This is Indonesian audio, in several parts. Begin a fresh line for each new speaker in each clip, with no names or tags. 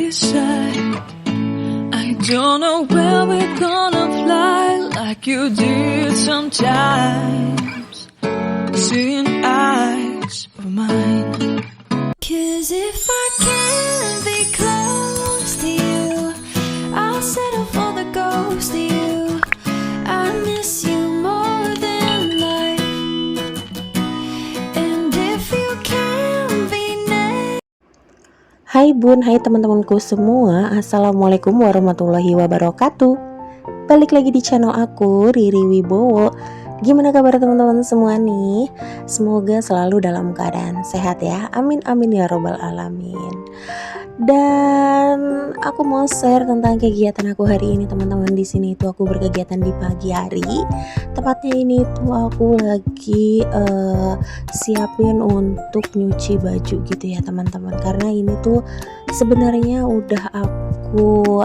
be said. I don't know where we're gonna fly like you did sometimes, seeing eyes of mine. 'Cause if I can't be close to you, I'll settle for the ghost of you. I miss you more than life. And if you can be next.
Hai bun, hai teman-temanku semua. Assalamualaikum warahmatullahi wabarakatuh. Balik lagi di channel aku, Riri Wibowo. Gimana kabar teman-teman semua nih? Semoga selalu dalam keadaan sehat ya. Amin amin ya robbal alamin. Dan aku mau share tentang kegiatan aku hari ini teman-teman. Di sini itu aku berkegiatan di pagi hari. Tepatnya ini tuh aku lagi siapin untuk nyuci baju gitu ya teman-teman. Karena ini tuh sebenarnya udah aku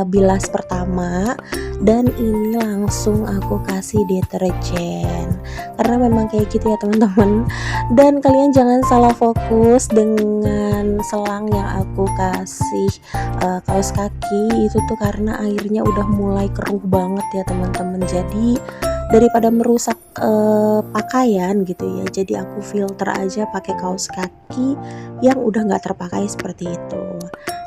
bilas pertama, dan ini langsung aku kasih deterjen. Karena memang kayak gitu ya teman-teman. Dan kalian jangan salah fokus dengan selang yang aku kasih kaos kaki itu tuh, karena airnya udah mulai keruh banget ya teman-teman. Jadi daripada merusak pakaian gitu ya, jadi aku filter aja pakai kaos kaki yang udah nggak terpakai seperti itu.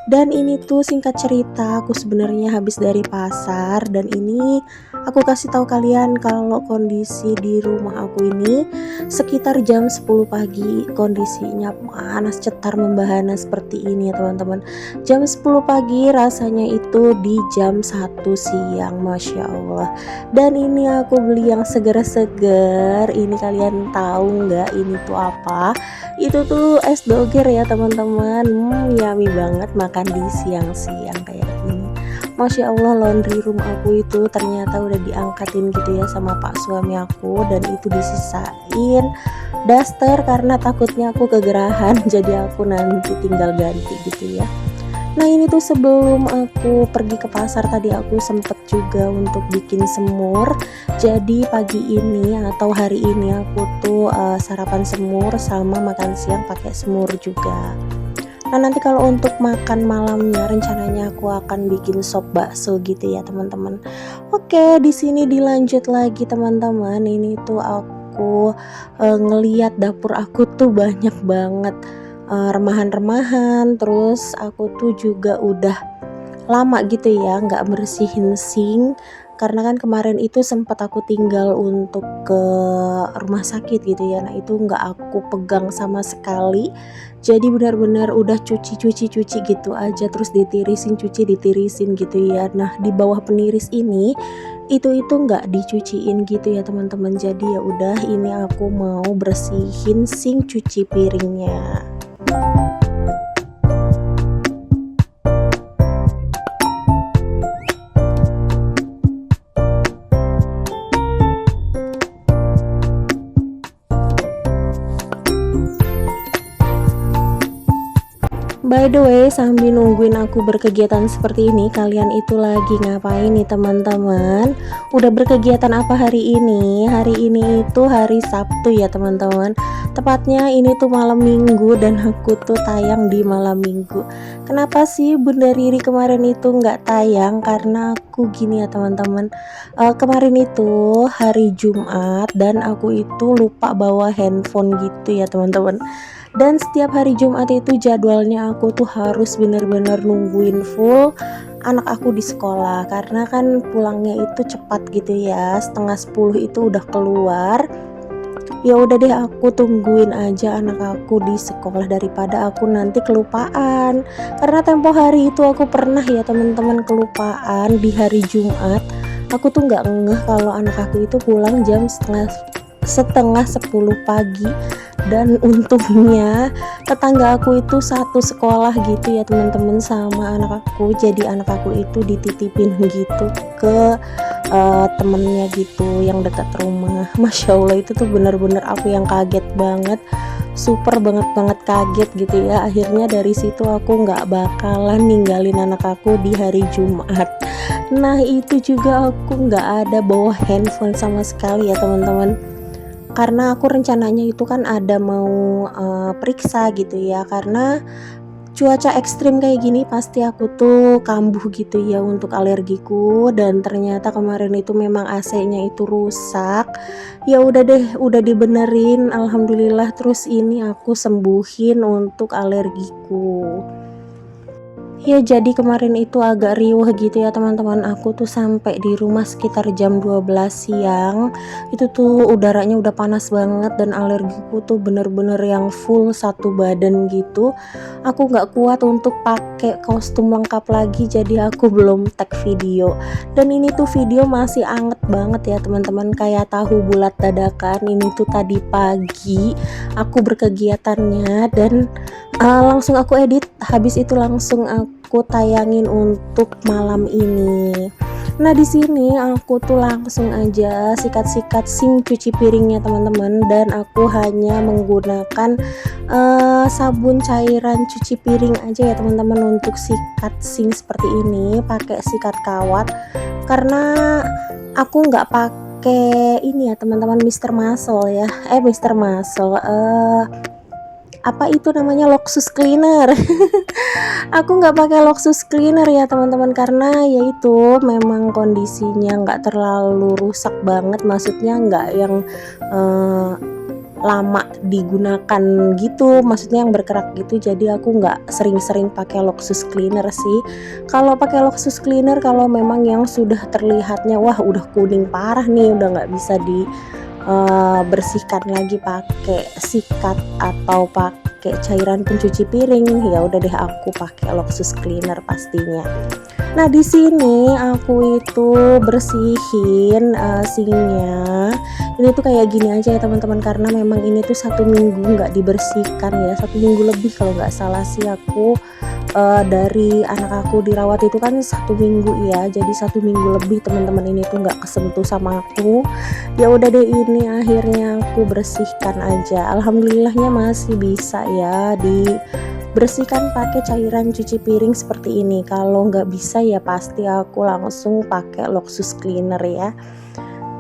Dan ini tuh singkat cerita, aku sebenarnya habis dari pasar, dan ini aku kasih tahu kalian kalau kondisi di rumah aku ini sekitar jam 10 pagi, kondisinya panas cetar membahana seperti ini ya teman-teman. Jam 10 pagi rasanya itu di jam 1 siang, Masya Allah. Dan ini aku beli yang seger-seger. Ini kalian tahu nggak ini tuh apa? Itu tuh es doger ya teman-teman. Yummy banget makan di siang-siang kayak gini. Masya Allah, laundry room aku itu ternyata udah diangkatin gitu ya sama pak suami aku, dan itu disisain daster karena takutnya aku kegerahan. Jadi aku nanti tinggal ganti gitu ya. Nah ini tuh sebelum aku pergi ke pasar tadi aku sempet juga untuk bikin semur. Jadi pagi ini atau hari ini aku tuh sarapan semur sama makan siang pakai semur juga. Nah nanti kalau untuk makan malamnya rencananya aku akan bikin sop bakso gitu ya teman-teman. Oke, di sini dilanjut lagi teman-teman. Ini tuh aku ngeliat dapur aku tuh banyak banget remahan-remahan. Terus aku tuh juga udah lama gitu ya nggak bersihin sink, karena kan kemarin itu sempat aku tinggal untuk ke rumah sakit gitu ya. Nah itu nggak aku pegang sama sekali, jadi benar-benar udah cuci gitu aja, terus ditirisin ditirisin gitu ya. Nah di bawah peniris ini itu nggak dicuciin gitu ya teman-teman. Jadi ya udah, ini aku mau bersihin sink cuci piringnya. By the way, sambil nungguin aku berkegiatan seperti ini, kalian itu lagi ngapain nih teman-teman? Udah berkegiatan apa hari ini? Hari ini itu hari Sabtu ya teman-teman. Tepatnya ini tuh malam minggu, dan aku tuh tayang di malam minggu. Kenapa sih Bunda Riri kemarin itu nggak tayang? Karena aku gini ya teman-teman, kemarin itu hari Jumat dan aku itu lupa bawa handphone gitu ya teman-teman. Dan setiap hari Jumat itu jadwalnya aku tuh harus bener-bener nungguin full anak aku di sekolah, karena kan pulangnya itu cepat gitu ya, setengah 10 itu udah keluar. Ya udah deh, aku tungguin aja anak aku di sekolah daripada aku nanti kelupaan. Karena tempo hari itu aku pernah ya teman-teman kelupaan di hari Jumat. Aku tuh nggak ngeh kalau anak aku itu pulang jam setengah 10 pagi. Dan untungnya tetangga aku itu satu sekolah gitu ya teman-teman sama anak aku. Jadi anak aku itu dititipin gitu ke temennya gitu yang dekat rumah. Masya Allah, itu tuh bener-bener aku yang kaget banget, super banget kaget gitu ya. Akhirnya dari situ aku nggak bakalan ninggalin anak aku di hari Jumat. Nah itu juga aku nggak ada bawa handphone sama sekali ya teman-teman, karena aku rencananya itu kan ada mau periksa gitu ya, karena cuaca ekstrim kayak gini pasti aku tuh kambuh gitu ya untuk alergiku, dan ternyata kemarin itu memang AC-nya itu rusak. Ya udah deh, udah dibenerin alhamdulillah, terus ini aku sembuhin untuk alergiku. Ya jadi kemarin itu agak riuh gitu ya teman-teman, aku tuh sampai di rumah sekitar jam 12 siang. Itu tuh udaranya udah panas banget dan alergiku tuh bener-bener yang full satu badan gitu. Aku nggak kuat untuk pakai kostum lengkap lagi, jadi aku belum tag video. Dan ini tuh video masih anget banget ya teman-teman, kayak tahu bulat dadakan. Ini tuh tadi pagi aku berkegiatannya dan langsung aku edit, habis itu langsung aku tayangin untuk malam ini. Nah di sini aku tuh langsung aja sikat-sikat sink cuci piringnya teman-teman, dan aku hanya menggunakan sabun cairan cuci piring aja ya teman-teman untuk sikat sink seperti ini, pakai sikat kawat karena aku nggak pakai ini ya teman-teman, Mister Muscle ya, Mister Muscle, apa itu namanya, Loxus cleaner. Aku nggak pakai Loxus cleaner ya teman-teman, karena yaitu memang kondisinya nggak terlalu rusak banget, maksudnya nggak yang lama digunakan gitu, maksudnya yang berkerak gitu, jadi aku nggak sering-sering pakai Loxus cleaner sih. Kalau pakai Loxus cleaner kalau memang yang sudah terlihatnya wah udah kuning parah nih, udah nggak bisa di bersihkan lagi pakai sikat atau pakai cairan pencuci piring, ya udah deh aku pakai Loxus cleaner pastinya. Nah di sini aku itu bersihin sinknya. Ini tuh kayak gini aja ya teman-teman, karena memang ini tuh 1 minggu nggak dibersihkan ya, 1 minggu lebih kalau nggak salah sih aku. Dari anak aku dirawat itu kan 1 minggu ya, jadi 1 minggu lebih teman-teman ini tuh nggak kesentuh sama aku. Ya udah deh, ini akhirnya aku bersihkan aja, alhamdulillahnya masih bisa ya dibersihkan pakai cairan cuci piring seperti ini. Kalau nggak bisa ya pasti aku langsung pakai Loxus cleaner ya.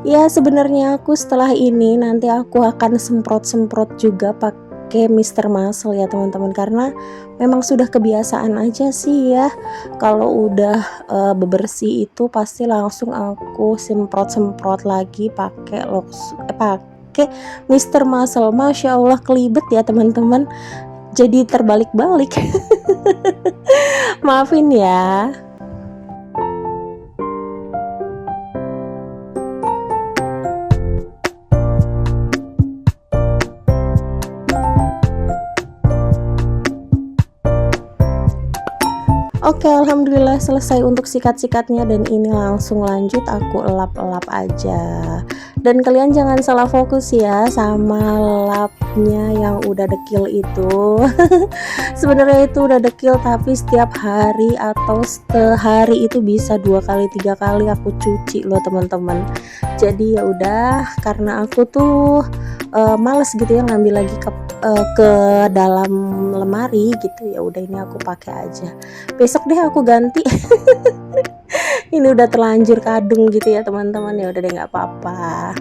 Ya sebenarnya aku setelah ini nanti aku akan semprot-semprot juga pakai Mister Muscle ya teman-teman, karena memang sudah kebiasaan aja sih ya, kalau udah bebersih itu pasti langsung aku semprot-semprot lagi pakai pakai Mister Muscle. Masya Allah kelibet ya teman-teman, jadi terbalik-balik. Maafin ya. Oke, alhamdulillah selesai untuk sikat-sikatnya, dan ini langsung lanjut aku elap-elap aja. Dan kalian jangan salah fokus ya sama lapnya yang udah dekil itu. Sebenarnya itu udah dekil, tapi setiap hari atau sehari itu bisa 2 kali 3 kali aku cuci loh teman-teman. Jadi ya udah, karena aku tuh males gitu ya ngambil lagi ke dalam lemari gitu, ya udah ini aku pakai aja. Besok deh aku ganti. Ini udah terlanjur kadung gitu ya teman-teman, ya udah deh nggak apa-apa.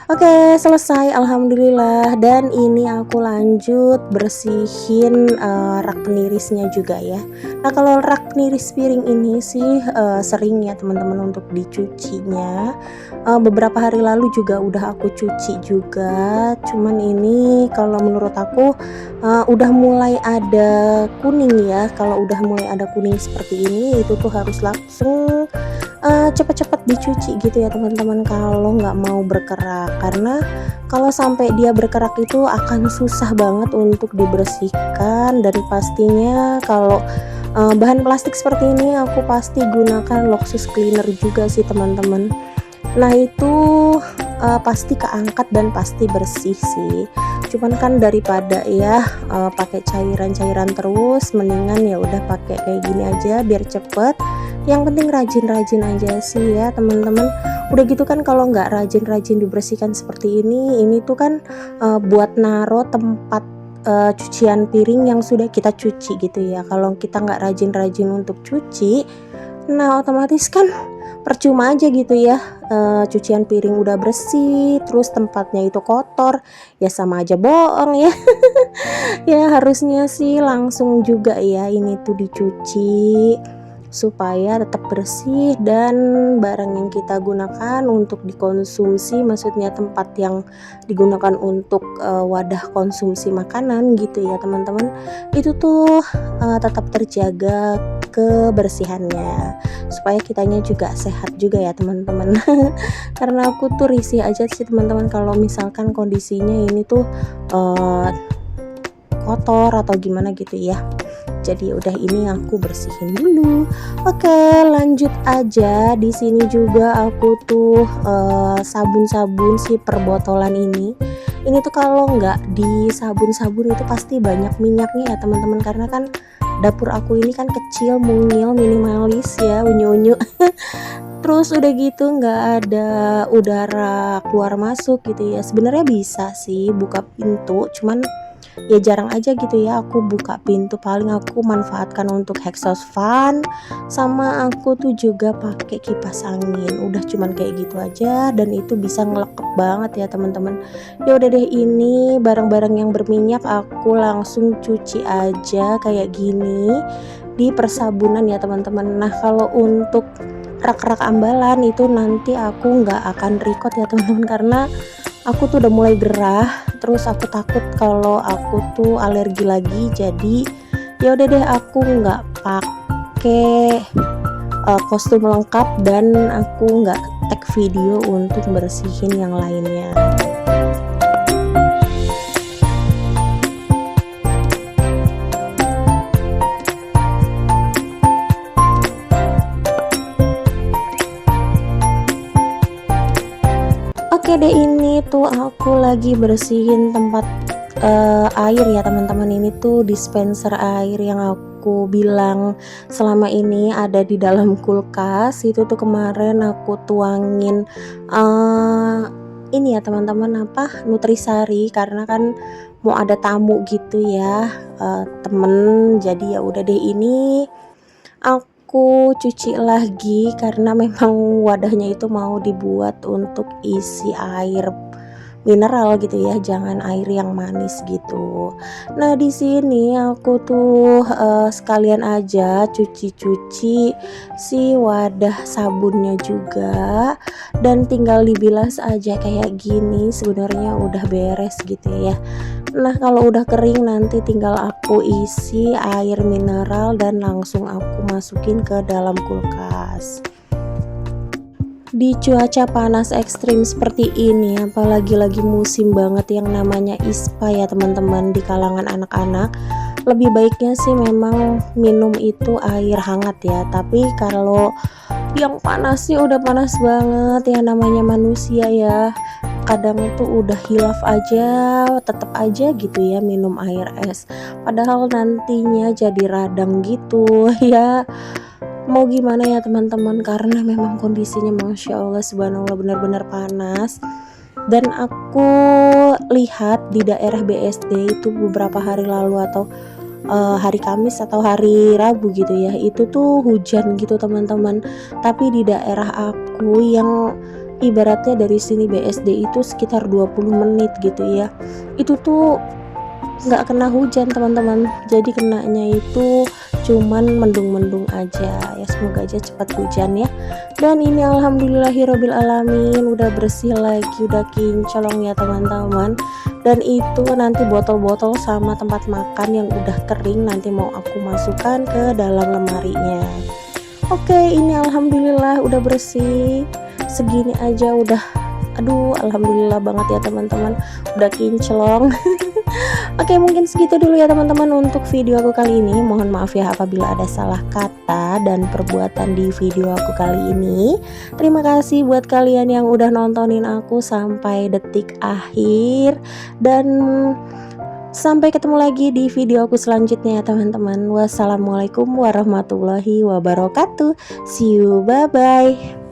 Oke, selesai alhamdulillah, dan ini aku lanjut bersihin rak penirisnya juga ya. Nah kalau rak peniris piring ini sih sering ya teman-teman untuk dicucinya. Beberapa hari lalu juga udah aku cuci juga, cuman ini kalau menurut aku udah mulai ada kuning ya. Kalau udah mulai ada kuning seperti ini itu tuh harus langsung cepat-cepat dicuci gitu ya teman-teman, kalau nggak mau berkerak, karena kalau sampai dia berkerak itu akan susah banget untuk dibersihkan. Dan pastinya kalau bahan plastik seperti ini aku pasti gunakan Loxus cleaner juga sih teman-teman. Nah itu pasti keangkat dan pasti bersih sih, cuman kan daripada ya pakai cairan-cairan terus, mendingan ya udah pakai kayak gini aja biar cepet. Yang penting rajin-rajin aja sih ya teman-teman. Udah gitu kan kalau nggak rajin-rajin dibersihkan seperti ini tuh kan buat naro tempat cucian piring yang sudah kita cuci gitu ya. Kalau kita nggak rajin-rajin untuk cuci, nah otomatis kan percuma aja gitu ya, cucian piring udah bersih terus tempatnya itu kotor, ya sama aja bohong ya. Ya harusnya sih langsung juga ya ini tuh dicuci supaya tetap bersih dan barang yang kita gunakan untuk dikonsumsi, maksudnya tempat yang digunakan untuk wadah konsumsi makanan gitu ya teman-teman, itu tuh tetap terjaga kebersihannya supaya kitanya juga sehat juga ya teman-teman. Karena aku tuh risih aja sih teman-teman kalau misalkan kondisinya ini tuh eh, kotor atau gimana gitu ya. Jadi udah ini aku bersihin dulu. Oke, lanjut aja. Di sini juga aku tuh sabun-sabun si perbotolan ini. Ini tuh kalau nggak di sabun-sabun itu pasti banyak minyaknya ya teman-teman, karena kan dapur aku ini kan kecil, mungil, minimalis ya, unyu-unyu. Terus udah gitu nggak ada udara keluar masuk gitu ya. Sebenarnya bisa sih buka pintu, cuman ya jarang aja gitu ya aku buka pintu, paling aku manfaatkan untuk exhaust fan, sama aku tuh juga pakai kipas angin. Udah cuman kayak gitu aja dan itu bisa ngelekep banget ya teman-teman. Ya udah deh, ini barang-barang yang berminyak aku langsung cuci aja kayak gini di persabunan ya teman-teman. Nah kalau untuk rak-rak ambalan itu nanti aku nggak akan record ya teman-teman, karena aku tuh udah mulai gerah, terus aku takut kalau aku tuh alergi lagi. Jadi ya udah deh aku nggak pakai kostum lengkap dan aku nggak tag video untuk bersihin yang lainnya. Oke deh, ini tuh aku lagi bersihin tempat air ya teman-teman. Ini tuh dispenser air yang aku bilang selama ini ada di dalam kulkas. Itu tuh kemarin aku tuangin ini ya teman-teman, apa, nutrisari, karena kan mau ada tamu gitu ya, temen. Jadi ya udah deh, ini aku cuci lagi karena memang wadahnya itu mau dibuat untuk isi air mineral gitu ya, jangan air yang manis gitu. Nah di sini aku tuh sekalian aja cuci-cuci si wadah sabunnya juga, dan tinggal dibilas aja kayak gini, sebenarnya udah beres gitu ya. Nah kalau udah kering nanti tinggal aku isi air mineral dan langsung aku masukin ke dalam kulkas. Di cuaca panas ekstrim seperti ini, apalagi lagi musim banget yang namanya ISPA ya teman-teman, di kalangan anak-anak, lebih baiknya sih memang minum itu air hangat ya. Tapi kalau yang panasnya udah panas banget ya, namanya manusia ya, kadang tuh udah hilaf aja, tetap aja gitu ya minum air es, padahal nantinya jadi radang gitu ya. Mau gimana ya teman-teman, karena memang kondisinya Masya Allah subhanallah benar-benar panas. Dan aku lihat di daerah BSD itu beberapa hari lalu, atau hari Kamis atau hari Rabu gitu ya, itu tuh hujan gitu teman-teman. Tapi di daerah aku yang ibaratnya dari sini BSD itu sekitar 20 menit gitu ya, itu tuh nggak kena hujan teman-teman, jadi kenanya itu cuman mendung-mendung aja ya. Semoga aja cepat hujan ya. Dan ini alhamdulillahirabbil alamin udah bersih lagi, udah kinclong ya teman-teman. Dan itu nanti botol-botol sama tempat makan yang udah kering nanti mau aku masukkan ke dalam lemarinya. Oke, ini alhamdulillah udah bersih. Segini aja udah, aduh alhamdulillah banget ya teman-teman, udah kinclong. Oke, mungkin segitu dulu ya teman-teman untuk video aku kali ini. Mohon maaf ya apabila ada salah kata dan perbuatan di video aku kali ini. Terima kasih buat kalian yang udah nontonin aku sampai detik akhir, dan sampai ketemu lagi di video aku selanjutnya ya teman-teman. Wassalamualaikum warahmatullahi wabarakatuh. See you, bye bye.